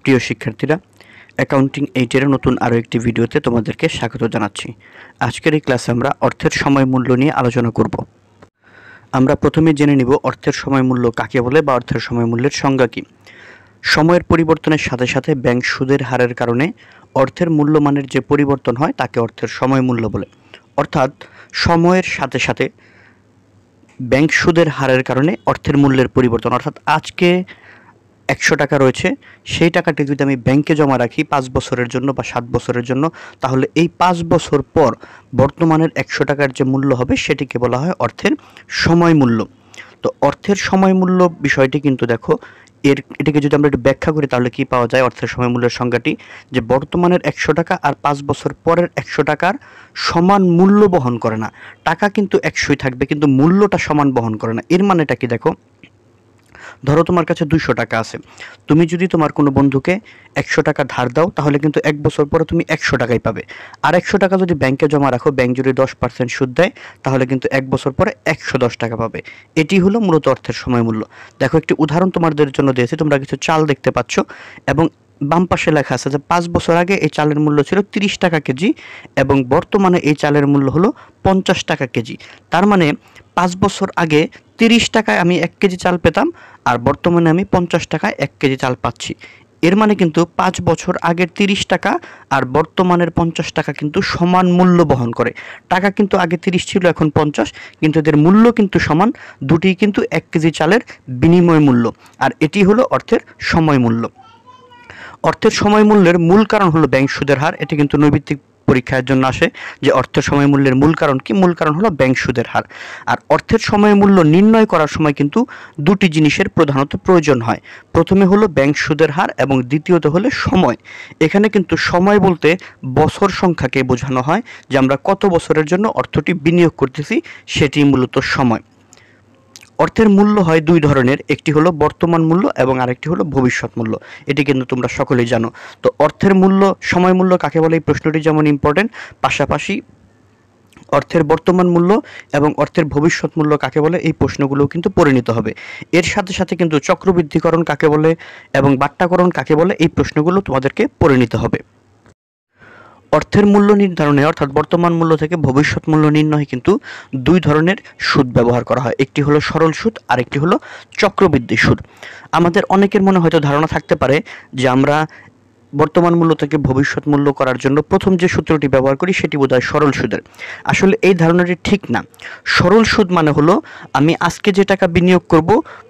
প্রিয় শিক্ষার্থীরা, অ্যাকাউন্টিং 8 এর নতুন আরও একটি ভিডিওতে তোমাদেরকে স্বাগত জানাচ্ছি। আজকের এই ক্লাসে আমরা অর্থের সময় মূল্য নিয়ে আলোচনা করব। আমরা প্রথমে জেনে নিব অর্থের সময় মূল্য কাকে বলে বা অর্থের সময় মূল্যের সংজ্ঞা কী। সময়ের পরিবর্তনের সাথে সাথে ব্যাংক সুদের হারের কারণে অর্থের মূল্যমানের যে পরিবর্তন হয় তাকে অর্থের সময় মূল্য বলে। অর্থাৎ সময়ের সাথে সাথে ব্যাংক সুদের হারের কারণে অর্থের মূল্যের পরিবর্তন, অর্থাৎ আজকে 100 টাকা রয়েছে, সেই টাকাটি যদি আমি ব্যাংকে জমা রাখি 5 বছরের জন্য বা 7 বছরের জন্য, তাহলে এই 5 বছর পর বর্তমানের 100 টাকার যে মূল্য হবে সেটিকে বলা হয় অর্থের সময় মূল্য। তো অর্থের সময় মূল্য বিষয়টি কিন্তু দেখো, এটাকে যদি আমরা একটু ব্যাখ্যা করি তাহলে কি পাওয়া যায় অর্থের সময় মূল্যের সংজ্ঞাটি, যে বর্তমানের 100 টাকা আর 5 বছর পরের 100 টাকার সমান মূল্য বহন করে না। টাকা কিন্তু 100ই থাকবে কিন্তু মূল্যটা সমান বহন করে না। এর মানেটা কি দেখো, ধরো তোমার কাছে 200 টাকা আছে, তুমি যদি তোমার কোনো বন্ধুকে 100 টাকা ধার দাও তাহলে কিন্তু 1 বছর পরে তুমি 100 টাকাই পাবে। আর 100 টাকা যদি ব্যাংকে জমা রাখো, ব্যাংক যদি 10% সুদ দেয় তাহলে কিন্তু 1 বছর পরে 110 টাকা পাবে। এটি হলো মূলত অর্থের সময় মূল্য। দেখো, একটি উদাহরণ তোমাদের জন্য দিয়েছি, তোমরা কিছু চাল দেখতে পাচ্ছ এবং বাম পাশে লেখা আছে যে 5 বছর আগে এই চালের মূল্য ছিল 30 টাকা কেজি এবং বর্তমানে এই চালের মূল্য হলো 50 টাকা কেজি। তার মানে 5 বছর আগে 30 টাকায় আমি 1 কেজি চাল পেতাম আর বর্তমানে আমি 50 টাকায় 1 কেজি চাল পাচ্ছি। এর মানে কিন্তু 5 বছর আগের 30 টাকা আর বর্তমানের 50 টাকা কিন্তু সমান মূল্য বহন করে। টাকা কিন্তু আগে 30 ছিল, এখন 50, কিন্তু এদের মূল্য কিন্তু সমান। দুটিই কিন্তু 1 কেজি চালের বিনিময় মূল্য, আর এটি হলো অর্থের সময় মূল্য। অর্থের সময় মূল্যের মূল কারণ হলো ব্যাংক সুদের হার। এটি কিন্তু নৈবিত্তিক পরীক্ষার জন্য আসে যে অর্থের সময় মূল্যের মূল কারণ কি। মূল কারণ হলো ব্যাংক সুদের হার। আর অর্থের সময় মূল্য নির্ণয় করার সময় কিন্তু দুটি জিনিসের প্রধানত প্রয়োজন হয়। প্রথমে হলো ব্যাংক সুদের হার এবং দ্বিতীয়ত হলো সময়। এখানে কিন্তু সময় বলতে বছর সংখ্যাকে বোঝানো হয়, যে আমরা কত বছরের জন্য অর্থটি বিনিয়োগ করতেছি সেটি মূলত সময়। অর্থের মূল্য হয় দুই ধরনের, একটি হলো বর্তমান মূল্য এবং আরেকটি হলো ভবিষ্যৎ মূল্য। এটি কিন্তু তোমরা সকলেই জানো। তো অর্থের মূল্য সময় মূল্য কাকে বলে এই প্রশ্নটি যেমন ইম্পর্টেন্ট, পাশাপাশি অর্থের বর্তমান মূল্য এবং অর্থের ভবিষ্যৎ মূল্য কাকে বলে এই প্রশ্নগুলোও কিন্তু পড়ে নিতে হবে। এর সাথে সাথে কিন্তু চক্রবৃদ্ধিকরণ কাকে বলে এবং বাট্টাকরণ কাকে বলে এই প্রশ্নগুলো তোমাদেরকে পড়ে নিতে হবে। অর্থের মূল্য নির্ধারণে অর্থাৎ বর্তমান মূল্য থেকে ভবিষ্যৎ মূল্য নির্ণয়ে কিন্তু দুই ধরনের সুদ ব্যবহার করা হয়। একটি হলো সরল সুদ আর একটি হলো চক্রবৃদ্ধি সুদ। আমাদের অনেকের মনে হয়তো ধারণা থাকতে পারে যে আমরা বর্তমান মূল্য থেকে ভবিষ্যৎ মূল্য করার জন্য প্রথম যে সূত্রটি ব্যবহার করি সেটি বোধহয় সরল সুদের। আসলে এই ধারণাটি ঠিক না। সরল সুদ মানে হলো আমি আজকে যে টাকা বিনিয়োগ করব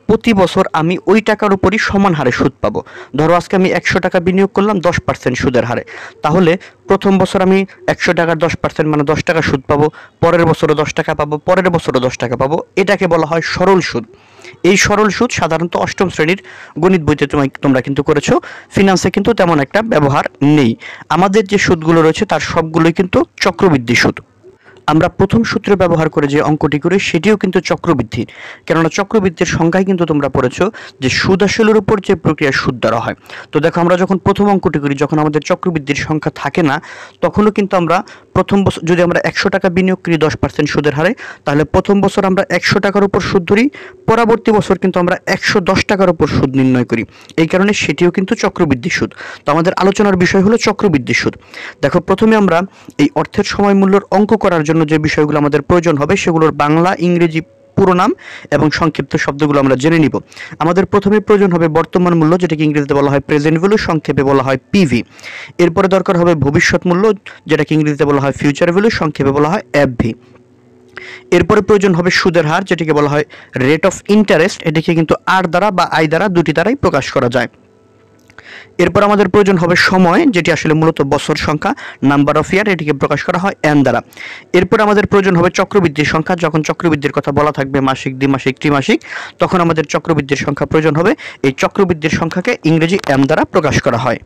প্রতি বছর আমি ওই টাকার উপরই সমান হারে সুদ পাবো। ধরো আজকে আমি 100 টাকা বিনিয়োগ করলাম 10% সুদের হারে, তাহলে প্রথম বছর আমি 100 টাকার 10% মানে 10 টাকা সুদ পাবো, পরের বছরও 10 টাকা পাবো, পরের বছরও 10 টাকা পাবো। এটাকে বলা হয় সরল সুদ। এই সরল সুদ সাধারণত অষ্টম শ্রেণীর গণিত বইতে তোমরা কিন্তু করেছো, ফিনান্সে কিন্তু তেমন একটা ব্যবহার নেই। আমাদের যে সুদগুলো রয়েছে তার সবগুলোই কিন্তু চক্রবৃদ্ধি সুদ। আমরা প্রথম সূত্র ব্যবহার করে যে অঙ্কটি করি সেটিও কিন্তু চক্রবৃদ্ধি, কেননা চক্রবৃদ্ধির সংখ্যায় কিন্তু তোমরা পড়েছো যে সুদ আসলের উপর যে প্রক্রিয়ায় সুদ ধরা হয়। তো দেখো, আমরা যখন প্রথম অঙ্কটি করি, যখন আমাদের চক্রবৃদ্ধির সংখ্যা থাকে না, তখনও কিন্তু আমরা প্রথম বছর যদি আমরা 100 টাকা বিনিয়োগ করি 10% সুদের হারে, তাহলে প্রথম বছর আমরা 100 টাকার উপর সুদ ধরি, পরবর্তী বছর কিন্তু আমরা 110 টাকার উপর সুদ নির্ণয় করি। এই কারণে সেটিও কিন্তু চক্রবৃদ্ধি সুদ। তো আমাদের আলোচনার বিষয় হলো চক্রবৃদ্ধি সুদ। দেখো, প্রথমে আমরা এই অর্থের সময় মূল্যের অঙ্ক করার জন্য যে বিষয়গুলো আমাদের প্রয়োজন হবে সেগুলোর বাংলা, ইংরেজি পুরো নাম এবং সংক্ষিপ্ত শব্দগুলো আমরা জেনে নিব। আমাদের প্রথমে প্রয়োজন হবে বর্তমান মূল্য, যেটাকে ইংরেজিতে বলা হয় প্রেজেন্ট ভ্যালু, সংক্ষেপে বলা হয় পিভি। এরপরে দরকার হবে ভবিষ্যৎ মূল্য, যেটাকে ইংরেজিতে বলা হয় ফিউচার ভ্যালু, সংক্ষেপে বলা হয় এফভি। এরপরে প্রয়োজন হবে সুদের হার, যেটাকে বলা হয় রেট অফ ইন্টারেস্ট। এটাকে কিন্তু আর দ্বারা বা আই দ্বারা দুটি দ্বারাই প্রকাশ করা যায়। এরপর আমাদের প্রয়োজন হবে সময়, যেটি আসলে মূলত বছর সংখ্যা, নাম্বার অফ ইয়ার, এটিকে প্রকাশ করা হয় এন দ্বারা। এরপর আমাদের প্রয়োজন হবে চক্রবৃদ্ধির সংখ্যা। যখন চক্রবৃদ্ধির কথা বলা থাকবে মাসিক, দ্বিমাসিক, ত্রিমাসিক, তখন আমাদের চক্রবৃদ্ধির সংখ্যা প্রয়োজন হবে। এই চক্রবৃদ্ধির সংখ্যাকে ইংরেজি এম দ্বারা প্রকাশ করা হয়।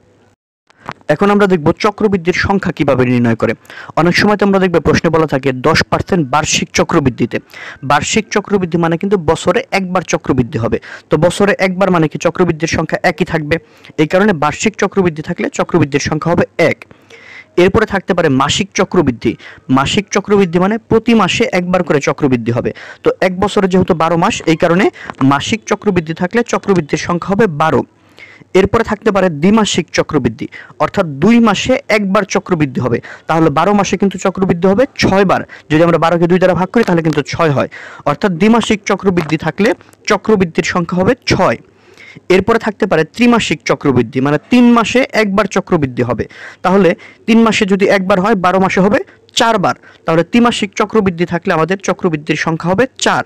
এখন আমরা দেখব চক্রবৃদ্ধির সংখ্যা কিভাবে নির্ণয় করে। অনেক সময় তোমরা দেখবে প্রশ্নে বলা থাকে 10% বার্ষিক চক্রবৃদ্ধিতে। বার্ষিক চক্রবৃদ্ধি মানে কিন্তু বছরে একবার চক্রবৃদ্ধি হবে। তো বছরে একবার মানে কি চক্রবৃদ্ধির সংখ্যা একই থাকবে। এই কারণে বার্ষিক চক্রবৃদ্ধি থাকলে চক্রবৃদ্ধির সংখ্যা হবে 1। এরপরে থাকতে পারে মাসিক চক্রবৃদ্ধি। মাসিক চক্রবৃদ্ধি মানে প্রতি মাসে একবার করে চক্রবৃদ্ধি হবে। তো এক বছরে যেহেতু 12 মাস, এই কারণে মাসিক চক্রবৃদ্ধি থাকলে চক্রবৃদ্ধির সংখ্যা হবে 12। এরপরে থাকতে পারে দ্বিমাসিক চক্রবৃদ্ধি, অর্থাৎ 2 মাসে একবার চক্রবৃদ্ধি হবে। তাহলে 12 মাসে কিন্তু চক্রবৃদ্ধি হবে 6 বার। যদি আমরা 12কে 2 দ্বারা ভাগ করি তাহলে কিন্তু 6 হয়। অর্থাৎ দ্বিমাসিক চক্রবৃদ্ধি থাকলে চক্রবৃদ্ধির সংখ্যা হবে 6। এরপরে থাকতে পারে ত্রিমাসিক চক্রবৃদ্ধি, মানে 3 মাসে একবার চক্রবৃদ্ধি হবে। তাহলে 3 মাসে যদি একবার হয় 12 মাসে হবে 4 বার। তাহলে ত্রিমাসিক চক্রবৃদ্ধি থাকলে আমাদের চক্রবৃদ্ধির সংখ্যা হবে 4।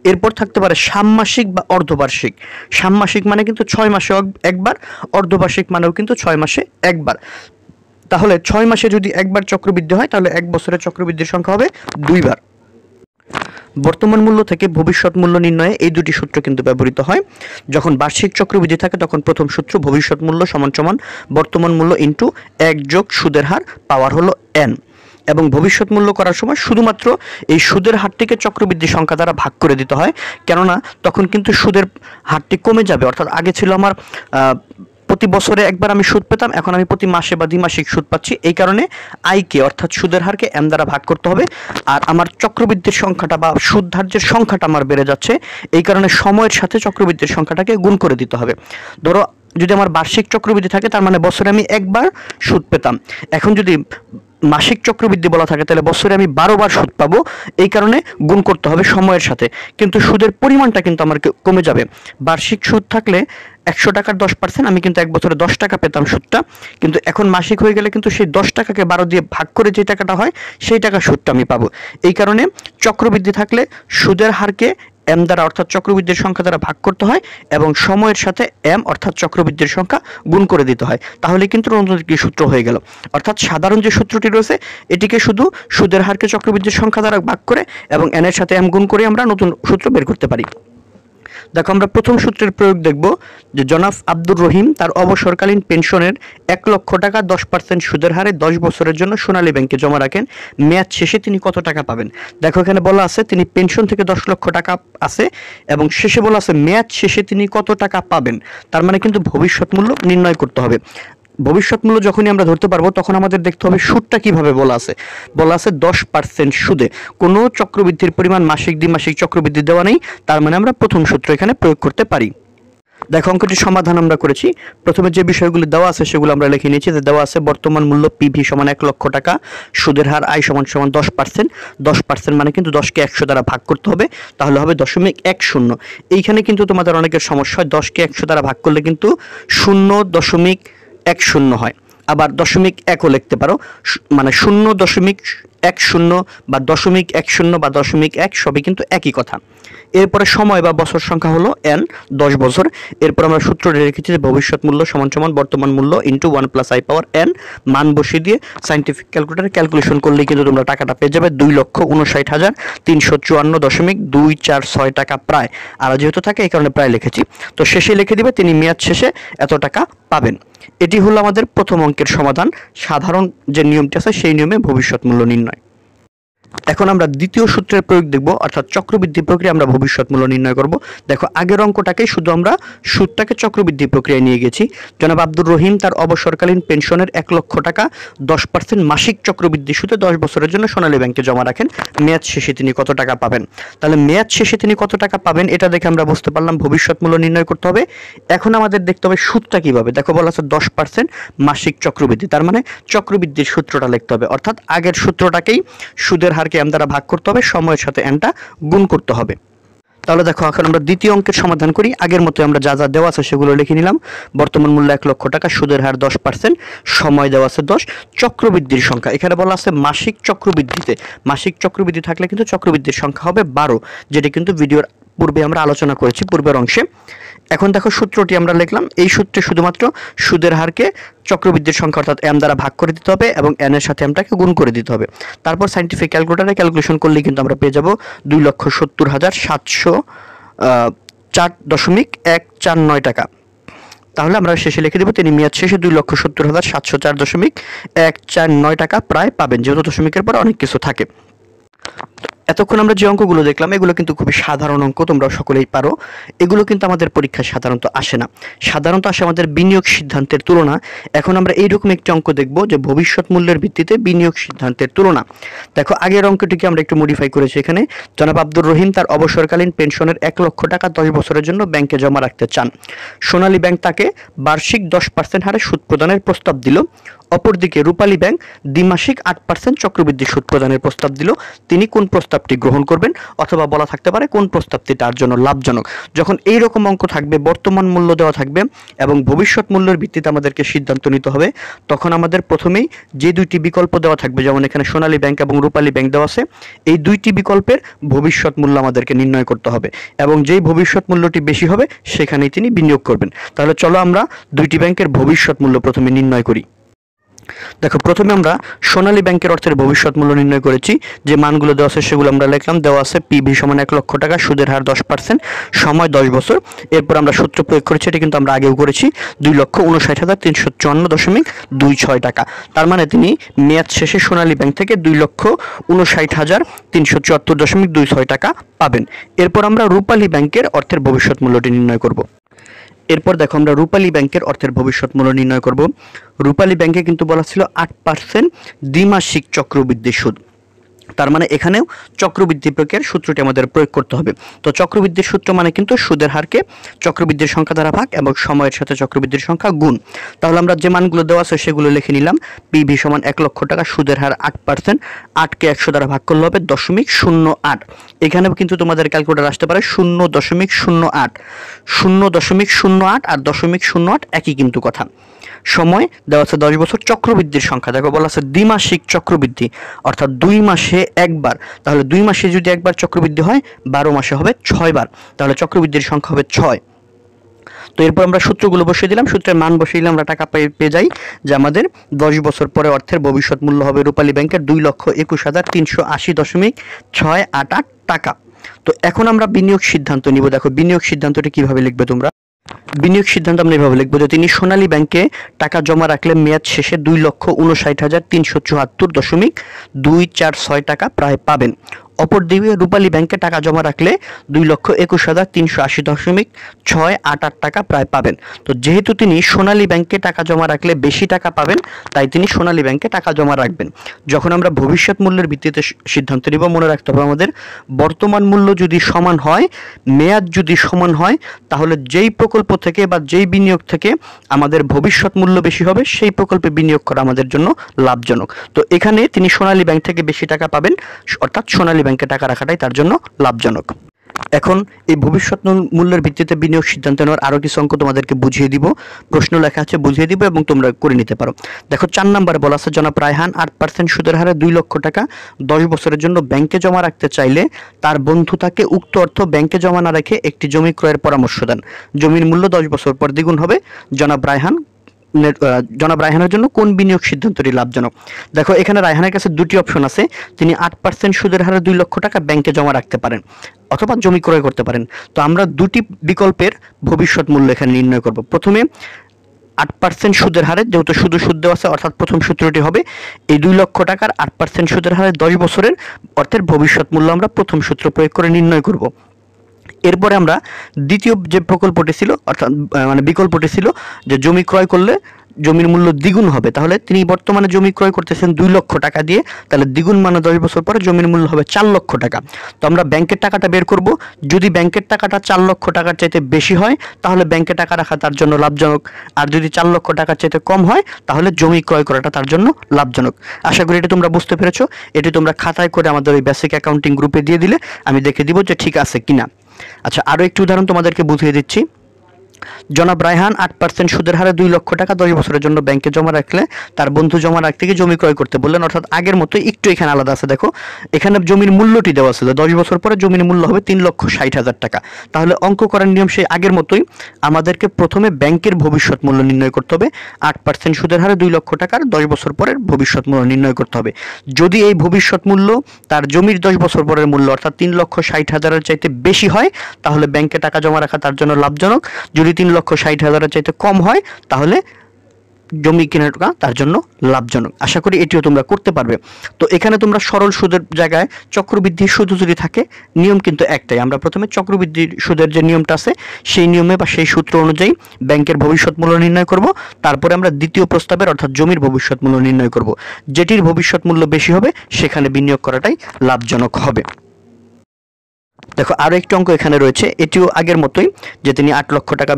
এরপর থাকতে পারে ষান্মাসিক বা অর্ধবার্ষিক। ষান্মাসিক মানে কিন্তু 6 মাসে একবার, অর্ধবার্ষিক মানেও কিন্তু 6 মাসে একবার। তাহলে 6 মাসে যদি একবার চক্রবৃদ্ধি হয় তাহলে 1 বছরে চক্রবৃদ্ধির সংখ্যা হবে 2 বার। বর্তমান মূল্য থেকে ভবিষ্যৎ মূল্য নির্ণয়ে এই দুটি সূত্র কিন্তু ব্যবহৃত হয়। যখন বার্ষিক চক্রবৃদ্ধি থাকে তখন প্রথম সূত্র ভবিষ্যৎ মূল্য সমান সমান বর্তমান মূল্য ইন্টু 1 যোগ সুদের হার পাওয়ার হলো n। এবং ভবিষ্যৎ মূল্য করার সময় শুধুমাত্র এই সুদের হারটিকে চক্রবৃদ্ধি সংখ্যা দ্বারা ভাগ করে দিতে হয়, কেননা তখন কিন্তু সুদের হারটি কমে যাবে। অর্থাৎ আগে ছিল আমার প্রতি বছরে একবার আমি সুদ পেতাম, এখন আমি প্রতি মাসে বা দ্বিমাসিক সুদ পাচ্ছি। এই কারণে আয়কে অর্থাৎ সুদের হারকে m দ্বারা ভাগ করতে হবে। আর আমার চক্রবৃদ্ধির সংখ্যাটা বা সুদ ধার্যের সংখ্যাটা আমার বেড়ে যাচ্ছে, এই কারণে সময়ের সাথে চক্রবৃদ্ধির সংখ্যাটাকে গুণ করে দিতে হবে। ধরো যদি আমার বার্ষিক চক্রবৃদ্ধি থাকে তার মানে বছরে আমি একবার সুদ পেতাম, এখন যদি মাসিক চক্রবৃদ্ধি বলা থাকে তাহলে বছরে আমি 12 বার সুদ পাবো। এই কারণে গুণ করতে হবে সময়ের সাথে, কিন্তু সুদের পরিমাণটা কিন্তু আমার কমে যাবে। বার্ষিক সুদ থাকলে 100 টাকার 10%, আমি কিন্তু 1 বছরে 10 টাকা পেতাম সুদটা, কিন্তু এখন মাসিক হয়ে গেলে কিন্তু সেই 10 টাকাকে 12 দিয়ে ভাগ করে যে টাকাটা হয় সেই টাকা সুদটা আমি পাবো। এই কারণে চক্রবৃদ্ধি থাকলে সুদের হারকে m দ্বারা অর্থাৎ চক্রবৃদ্ধির সংখ্যা দ্বারা ভাগ করতে হয় এবং সময়ের সাথে m অর্থাৎ চক্রবৃদ্ধির সংখ্যা গুণ করে দিতে হয়। তাহলে কিন্তু নতুন একটি সূত্র হয়ে গেল। অর্থাৎ সাধারণ যে সূত্রটি রয়েছে এটিকে শুধু সুদের হারকে চক্রবৃদ্ধির সংখ্যা দ্বারা ভাগ করে এবং n এর সাথে m গুণ করে আমরা নতুন সূত্র বের করতে পারি। দেখো আমরা প্রথম সূত্রের প্রয়োগ দেখব যে জনাব আব্দুর রহিম তার অবসরকালীন পেনশনের 1 লক্ষ টাকা 10% সুদের হারে 10 বছরের জন্য সোনালী ব্যাংকে জমা রাখেন। মেয়াদ শেষে তিনি কত টাকা পাবেন? দেখো এখানে বলা আছে তিনি পেনশন থেকে 10 লক্ষ টাকা আছে এবং শেষে বলা আছে মেয়াদ শেষে তিনি কত টাকা পাবেন। তার মানে কিন্তু ভবিষ্যৎ মূল্য নির্ণয় করতে হবে। ভবিষ্যৎ মূল্য যখনই আমরা ধরতে পারবো তখন আমাদের দেখতে হবে সুদটা কিভাবে বলা আছে। 10% সুদে, কোনো চক্রবৃদ্ধির পরিমাণ মাসিক দ্বিমাসিক চক্রবৃদ্ধি দেওয়া নেই, তার মানে আমরা প্রথম সূত্র এখানে প্রয়োগ করতে পারি। দেখো অঙ্কটির সমাধান আমরা করেছি। প্রথমে যে বিষয়গুলো দেওয়া আছে সেগুলো আমরা লিখে নিয়েছি। যে দেওয়া আছে বর্তমান মূল্য পিভি সমান 1 লক্ষ টাকা, সুদের হার আই সমান সমান 10%। 10% মানে কিন্তু 10কে 100 দ্বারা ভাগ করতে হবে, তাহলে হবে 0.10। এইখানে কিন্তু তোমাদের অনেকের সমস্যা হয়, 10কে 100 দ্বারা ভাগ করলে কিন্তু 0.10 হয়। আবার 0.1ও লিখতে পারো, মানে 0.10 বা 0.10 বা 0.1 সবই কিন্তু একই কথা। এরপরে সময় বা বছর সংখ্যা হলো n, 10 বছর। এরপর আমরা সূত্রটি রেখেছি যে ভবিষ্যৎ মূল্য সমান সমান বর্তমান মূল্য ইন্টু 1 + i পাওয়ার n। মান বসিয়ে দিয়ে সাইন্টিফিক ক্যালকুলেটরে ক্যালকুলেশন করলেই কিন্তু তোমরা টাকাটা পেয়ে যাবে 2,59,354.246 টাকা প্রায়। আর যেহেতু থাকে এই কারণে প্রায় লিখেছি, তো শেষে লিখে দিবে তিনি মেয়াদ শেষে এত টাকা পাবেন। এটি হলো আমাদের প্রথম অঙ্কের সমাধান। সাধারণ যে নিয়মটি আছে সেই নিয়মে ভবিষ্যৎ মূল্য নির্ণয়। এখন আমরা দ্বিতীয় সূত্রের প্রয়োগ দেখব, অর্থাৎ চক্রবৃদ্ধি প্রক্রিয়া আমরা ভবিষ্যৎ মূল্য নির্ণয় করব। দেখো আগের অঙ্কটাকে শুধু আমরা সুদটাকে চক্রবৃদ্ধি প্রক্রিয়ায় নিয়ে গেছি। জনাব আব্দুর রহিম তার অবসরকালীন পেনশনের 1 লক্ষ টাকা 10% মাসিক চক্রবৃদ্ধি সুদে 10 বছরের জন্য সোনালী ব্যাংকে জমা রাখেন। মেয়াদ শেষে তিনি কত টাকা পাবেন? তাহলে মেয়াদ শেষে তিনি কত টাকা পাবেন এটা দেখে আমরা বুঝতে পারলাম ভবিষ্যৎ মূল্য নির্ণয় করতে হবে। এখন আমাদের দেখতে হবে সুদটা কিভাবে। দেখো বলা আছে 10% মাসিক চক্রবৃদ্ধি, তার মানে চক্রবৃদ্ধির সূত্রটা লিখতে হবে, অর্থাৎ আগের সূত্রটাকেই সুদের হারকে m দ্বারা ভাগ করতে হবে, সময়ের সাথে nটা গুণ করতে হবে। তাহলে দেখো এখন আমরা দ্বিতীয় অঙ্কের সমাধান করি। আগের মতো আমরা যা যা দেওয়া আছে সেগুলো লিখে নিলাম। বর্তমান মূল্য 1 লক্ষ টাকা, সুদের হার 10%, সময় দেওয়া আছে 10, চক্রবৃদ্ধির সংখ্যা এখানে বলা আছে মাসিক চক্রবৃদ্ধিতে। মাসিক চক্রবৃদ্ধি থাকলে কিন্তু চক্রবৃদ্ধির সংখ্যা হবে 12, যেটা কিন্তু ভিডিওর পূর্বে আমরা আলোচনা করেছি পূর্বের অংশে। এখন দেখো সূত্রটি আমরা লিখলাম। এই সূত্রে শুধুমাত্র সুদের হারকে চক্রবৃদ্ধির সংখ্যা অর্থাৎ m দ্বারা ভাগ করে দিতে হবে এবং n এর সাথে mটাকে গুণ করে দিতে হবে। তারপর সাইন্টিফিক ক্যালকুলেটরে ক্যালকুলেশন করলেই কিন্তু আমরা পেয়ে যাব 2,70,704.149 টাকা। তাহলে আমরা শেষে লিখে দেব তিনি মেয়াদ শেষে 2,70,704.149 টাকা প্রায় পাবেন, যেহেতু দশমিকের পর অনেক কিছু থাকে। এতক্ষণ আমরা যে অঙ্কগুলো দেখলাম এগুলো কিন্তু খুবই সাধারণ অঙ্ক, তোমরা সকলেই পারো। এগুলো কিন্তু আমাদের পরীক্ষায় সাধারণত আসে না, সাধারণত আসে আমাদের বিনিয়োগ সিদ্ধান্তের তুলনা। এখন আমরা এইরকম একটি অঙ্ক দেখব যে ভবিষ্যৎ মূল্যের ভিত্তিতে বিনিয়োগ সিদ্ধান্তের তুলনা। দেখো আগের অঙ্কটিকে আমরা একটু মডিফাই করেছি। এখানে জনাব আব্দুর রহিম তার অবসরকালীন পেনশনের 1 লক্ষ টাকা 10 বছরের জন্য ব্যাংকে জমা রাখতে চান। সোনালী ব্যাংক তাকে বার্ষিক 10% হারে সুদ প্রদানের প্রস্তাব দিল। অপরদিকে রূপালী ব্যাংক দ্বিমাসিক 8% চক্রবৃদ্ধি সুদ প্রদানের প্রস্তাব দিল। তিনি কোন প্রস্তাবটি গ্রহণ করবেন, অথবা বলা থাকতে পারে কোন প্রস্তাবটি তার জন্য লাভজনক। যখন এই রকম অঙ্ক থাকবে, বর্তমান মূল্য দেওয়া থাকবে এবং ভবিষ্যৎ মূল্যের ভিত্তিতে আমাদেরকে সিদ্ধান্ত নিতে হবে, তখন আমাদের প্রথমেই যে দুইটি বিকল্প দেওয়া থাকবে, যেমন এখানে সোনালী ব্যাংক এবং রূপালী ব্যাংক দেওয়া আছে, এই দুইটি বিকল্পের ভবিষ্যৎ মূল্য আমাদেরকে নির্ণয় করতে হবে এবং যেই ভবিষ্যৎ মূল্যটি বেশি হবে সেখানেই তিনি বিনিয়োগ করবেন। তাহলে চলো আমরা দুইটি ব্যাংকের ভবিষ্যৎ মূল্য প্রথমে নির্ণয় করি। দেখো প্রথমে আমরা সোনালী ব্যাংকের অর্থের ভবিষ্যৎ মূল্য নির্ণয় করেছি। যে মানগুলো দেওয়া আছে সেগুলো আমরা লিখলাম। দেওয়া আছে পিভি সমান 1 লক্ষ টাকা, সুদের হার 10%, সময় 10 বছর। এরপর আমরা সূত্র প্রয়োগ করেছি, এটা কিন্তু আমরা আগেও করেছি, 2,59,354.26 টাকা। তার মানে তিনি মেয়াদ শেষে সোনালী ব্যাংক থেকে 2,59,374.26 টাকা পাবেন। এরপর আমরা রূপালী ব্যাংকের অর্থের ভবিষ্যৎ মূল্যটি নির্ণয় করব। এরপর দেখো আমরা রূপালী ব্যাংকের অর্থের ভবিষ্যৎ মূল্য নির্ণয় করব। রূপালী ব্যাংকে কিন্তু বলা ছিল 8% দ্বিমাসিক চক্রবৃদ্ধি সুদ। তার মানে এখানেও চক্রবৃদ্ধি প্রক্রিয়ার সূত্রটি আমাদের প্রয়োগ করতে হবে। তো চক্রবৃদ্ধির সূত্র মানে কিন্তু সুদের হারকে চক্রবৃদ্ধির সংখ্যা দ্বারা ভাগ এবং সময়ের সাথে চক্রবৃদ্ধির সংখ্যা গুণ। তাহলে আমরা যে মানগুলো দেওয়া আছে সেগুলো লিখে নিলাম। পিভি সমান 1 লক্ষ টাকা, সুদের হার 8%, 8কে 100 দ্বারা ভাগ করলে হবে 0.08। এখানেও কিন্তু তোমাদের ক্যালকুলেটর আসতে পারে 0.08, 0.08 আর 0.08 একই কিন্তু কথা। সময় দেওয়া আছে 10 বছর। চক্রবৃদ্ধির সংখ্যা দেখো বলা আছে দ্বিমাসিক চক্রবৃদ্ধি, অর্থাৎ 2 মাসে একবার। তাহলে 2 মাসে যদি একবার চক্রবৃদ্ধি হয়, 12 মাসে হবে 6 বার। তাহলে চক্রবৃদ্ধির সংখ্যা হবে 6। তো এরপর আমরা সূত্রগুলো বসিয়ে দিলাম। সূত্রের মান বসিয়ে দিলে আমরা টাকা পেয়ে যাই যে আমাদের 10 বছর পরে অর্থের ভবিষ্যৎ মূল্য হবে রূপালী ব্যাংকের 2,21,380.688 টাকা। তো এখন আমরা বিনিয়োগ সিদ্ধান্ত নিব। দেখো বিনিয়োগ সিদ্ধান্তটি কিভাবে লিখবে তোমরা। বিনিয়োগ সিদ্ধান্ত আমরা এভাবে লিখবো যে তিনি সোনালী ব্যাংকে টাকা জমা রাখলে মেয়াদ শেষে 2,59,374.246 টাকা প্রায় পাবেন। অপরদিকে রূপালী ব্যাংকে টাকা জমা রাখলে 2,21,380.688 টাকা প্রায় পাবেন। তো যেহেতু তিনি সোনালী ব্যাংকে টাকা জমা রাখলে বেশি টাকা পাবেন, তাই তিনি সোনালী ব্যাংকে টাকা জমা রাখবেন। যখন আমরা ভবিষ্যৎ মূল্যের ভিত্তিতে সিদ্ধান্ত নিব, মনে রাখতে হবে আমাদের বর্তমান মূল্য যদি সমান হয়, মেয়াদ যদি সমান হয়, তাহলে যেই প্রকল্প থেকে বা যেই বিনিয়োগ থেকে আমাদের ভবিষ্যৎ মূল্য বেশি হবে সেই প্রকল্পে বিনিয়োগ করা আমাদের জন্য লাভজনক। তো এখানে তিনি সোনালী ব্যাংক থেকে বেশি টাকা পাবেন, অর্থাৎ সোনালী ব্যাংকে টাকা রাখাটাই তার জন্য লাভজনক। এখন এই ভবিষ্যৎ মূল্যের ভিত্তিতে বিনিয়োগ সিদ্ধান্ত নেওয়ার আরও কিছু অঙ্ক তোমাদেরকে বুঝিয়ে দিব। প্রশ্ন লেখা আছে, বুঝিয়ে দিব এবং তোমরা করে নিতে পারো। দেখো 4 নম্বরে বলা আছে জনাব রায়হান 8% সুদের হারে 2 লক্ষ টাকা 10 বছরের জন্য ব্যাংকে জমা রাখতে চাইলে তার বন্ধু তাকে উক্ত অর্থ ব্যাংকে জমা না রেখে একটি জমি ক্রয়ের পরামর্শ দেন। জমির মূল্য 10 বছর পর দ্বিগুণ হবে। জনাব রায়হানের জন্য কোন বিনিয়োগ সিদ্ধান্তটি লাভজনক? দেখো এখানে রায়হানের কাছে দুটি অপশন আছে। তিনি 8% সুদের হারে 2 লক্ষ টাকা ব্যাংকে জমা রাখতে পারেন অথবা জমি ক্রয় করতে পারেন। তো আমরা দুটি বিকল্পের ভবিষ্যৎ মূল্য এখানে নির্ণয় করব। প্রথমে 8% সুদের হারে, যেহেতু শুধু সুদ দেওয়া আছে, অর্থাৎ প্রথম সূত্রটি হবে এই 2 লক্ষ টাকার 8% সুদের হারে 10 বছরের অর্থের ভবিষ্যৎ মূল্য আমরা প্রথম সূত্র প্রয়োগ করে নির্ণয় করব। এরপরে আমরা দ্বিতীয় যে প্রকল্পটি ছিল, অর্থাৎ বিকল্পটি ছিল যে জমি ক্রয় করলে জমির মূল্য দ্বিগুণ হবে। তাহলে তিনি বর্তমানে জমি ক্রয় করতেছেন 2 লক্ষ টাকা দিয়ে, তাহলে দ্বিগুণ মানে 10 বছর পরে জমির মূল্য হবে 4 লক্ষ টাকা। তো আমরা ব্যাংকের টাকাটা বের করব। যদি ব্যাংকের টাকাটা 4 লক্ষ টাকার চাইতে বেশি হয় তাহলে ব্যাংকে টাকা রাখা তার জন্য লাভজনক, আর যদি 4 লক্ষ টাকার চাইতে কম হয় তাহলে জমি ক্রয় করাটা তার জন্য লাভজনক। আশা করি এটি তোমরা বুঝতে পেরেছো। এটি তোমরা খাতায় করে আমাদের ওই বেসিক অ্যাকাউন্টিং গ্রুপে দিয়ে দিলে আমি দেখে দিব যে ঠিক আছে কিনা। আচ্ছা, আরও একটি উদাহরণ তোমাদেরকে বুঝিয়ে দিচ্ছি। জনাব রায়হান 8% সুদের হারে 2 লক্ষ টাকা 10 বছরের জন্য ব্যাংকে জমা রাখলে তার বন্ধু জমা রাখতে গিয়ে জমি ক্রয় করতে বললেন, অর্থাৎ আগের মতো একটু এখানে আলাদা আছে। দেখো এখানে জমির মূল্যটি দেওয়া ছিল 10 বছর পরে জমির মূল্য হবে 3,60,000 টাকা। তাহলে অঙ্ক করার নিয়ম সেই আগের মতোই, আমাদেরকে প্রথমে ব্যাংকের ভবিষ্যৎ মূল্য নির্ণয় করতে হবে। 8% সুদের হারে 2 লক্ষ টাকার 10 বছর পরের ভবিষ্যৎ মূল্য নির্ণয় করতে হবে। যদি এই ভবিষ্যৎ মূল্য তার জমির 10 বছর পরের মূল্য অর্থাৎ 3,60,000 চাইতে বেশি হয় তাহলে ব্যাংকে টাকা জমা রাখা তার জন্য লাভজনক। যদি 3,60,000 চাইতে কম হয় তাহলে জমি কেনাটা তার জন্য লাভজনক। আশা করি এটিও তোমরা করতে পারবে। তো এখানে তোমরা সরল সুদের জায়গায় চক্রবৃদ্ধি সুদ যদি থাকে, নিয়ম কিন্তু একটাই। আমরা প্রথমে চক্রবৃদ্ধি সুদের যে নিয়মটা আছে সেই নিয়মে বা সেই সূত্র অনুযায়ী ব্যাংকের ভবিষ্যৎ মূল্য নির্ণয় করব। তারপরে আমরা দ্বিতীয় প্রস্তাবের অর্থাৎ জমির ভবিষ্যৎ মূল্য নির্ণয় করব। যেটির ভবিষ্যৎ মূল্য বেশি হবে সেখানে বিনিয়োগ করাটাই লাভজনক হবে। দেখো আরও একটি অঙ্ক এখানে রয়েছে, এটিও আগের মতোই, যে তিনি 8 লক্ষ টাকা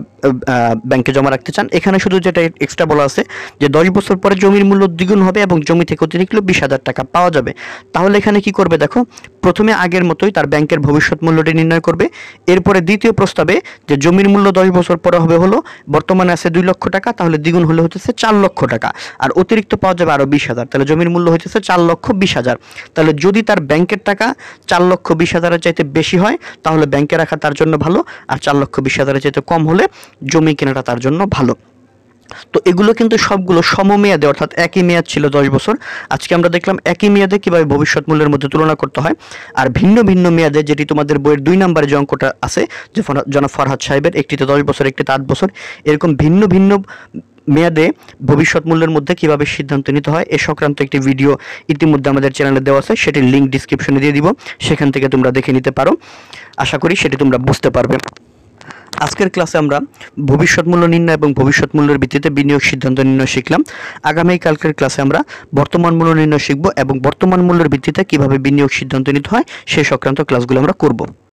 ব্যাংকে জমা রাখতে চান। এখানে শুধু যেটা এক্সট্রা বলা আছে যে 10 বছর পরে জমির মূল্য দ্বিগুণ হবে এবং জমি থেকে অতিরিক্ত 20,000 টাকা পাওয়া যাবে। তাহলে এখানে কি করবে দেখো, প্রথমে আগের মতোই তার ব্যাংকের ভবিষ্যৎ মূল্যটি নির্ণয় করবে। এরপরে দ্বিতীয় প্রস্তাবে যে জমির মূল্য 10 বছর পরে হবে হলো বর্তমানে আছে 2 লক্ষ টাকা, তাহলে দ্বিগুণ হলে হতেছে 4 লক্ষ টাকা, আর অতিরিক্ত পাওয়া যাবে আরও 20,000, তাহলে জমির মূল্য হইতেছে 4,20,000। তাহলে যদি তার ব্যাংকের টাকা 4,20,000-এর চাইতে বেশি হয় তাহলে ব্যাংকে রাখা তার জন্য ভালো, আর 4,20,000-এর চাইতে কম হলে জমি কেনাটা তার জন্য ভালো। তো এগুলো কিন্তু সবগুলো সমমেয়াদে, অর্থাৎ একই মেয়াদ ছিল 10 বছর। আজকে আমরা দেখলাম একই মেয়াদে কিভাবে ভবিষ্যৎ মূল্যের মধ্যে তুলনা করতে হয়। আর ভিন্ন ভিন্ন মেয়াদে, যেটি তোমাদের বইয়ের 2 নম্বরে যে অঙ্কটা আছে যে জনাব ফরহাদ সাহেবের, একটিতে 10 বছর একটিতে 8 বছর, এরকম ভিন্ন ভিন্ন মেয়াদে ভবিষ্যৎ মূল্যের মধ্যে কিভাবে সিদ্ধান্ত নিতে হয় এ সংক্রান্ত একটি ভিডিও ইতিমধ্যে আমাদের চ্যানেলে দেওয়া আছে, সেটির লিঙ্ক ডিসক্রিপশনে দিয়ে দিব, সেখান থেকে তোমরা দেখে নিতে পারো। আশা করি সেটি তোমরা বুঝতে পারবে। আজকের ক্লাসে আমরা ভবিষ্যৎ মূল্য নির্ণয় এবং ভবিষ্যৎ মূল্যের ভিত্তিতে বিনিয়োগ সিদ্ধান্ত নির্ণয় শিখলাম। আগামীকালকের ক্লাসে আমরা বর্তমান মূল্য নির্ণয় শিখব এবং বর্তমান মূল্যের ভিত্তিতে কিভাবে বিনিয়োগ সিদ্ধান্ত নিতে হয় সেই সংক্রান্ত ক্লাসগুলো আমরা করব।